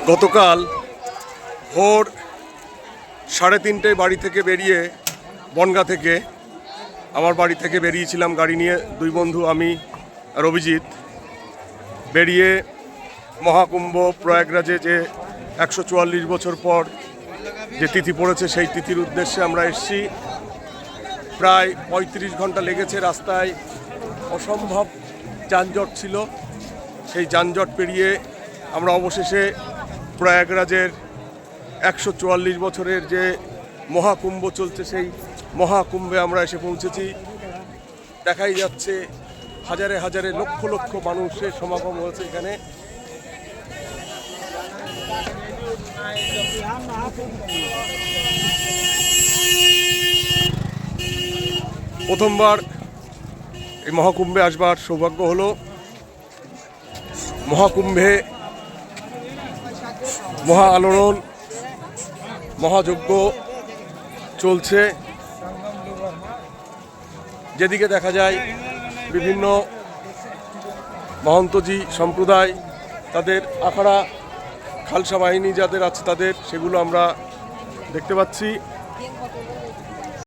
গতকাল ভোর 3:30টায় বাড়ি থেকে বেরিয়ে, বনগাঁ থেকে আমার বাড়ি থেকে বেরিয়েছিলাম গাড়ি নিয়ে, দুই বন্ধু আমি আর অভিজিৎ। বেরিয়ে মহাকুম্ভ প্রয়াগরাজে যে 144 বছর পর যে তিথি পড়েছে সেই তিথির উদ্দেশ্যে আমরা এসেছি। প্রায় 35 ঘন্টা লেগেছে। রাস্তায় অসম্ভব যানজট ছিল। সেই যানজট পেরিয়ে আমরা অবশেষে প্রয়াগরাজের 144 বছরের যে মহাকুম্ভ চলছে সেই মহাকুম্ভে আমরা এসে পৌঁছেছি। দেখাই যাচ্ছে হাজারে হাজারে লক্ষ লক্ষ মানুষের সমাগম হয়েছে এখানে। প্রথমবার এই মহাকুম্ভে আসবার সৌভাগ্য হলো। মহাকুম্ভে মহা আলোড়ন, মহাযজ্ঞ চলছে। যেদিকে দেখা যায় বিভিন্ন মহন্তজি সম্প্রদায়, তাদের আখড়া, খালসা বাহিনী যাদের আছে তাদের, সেগুলো আমরা দেখতে পাচ্ছি।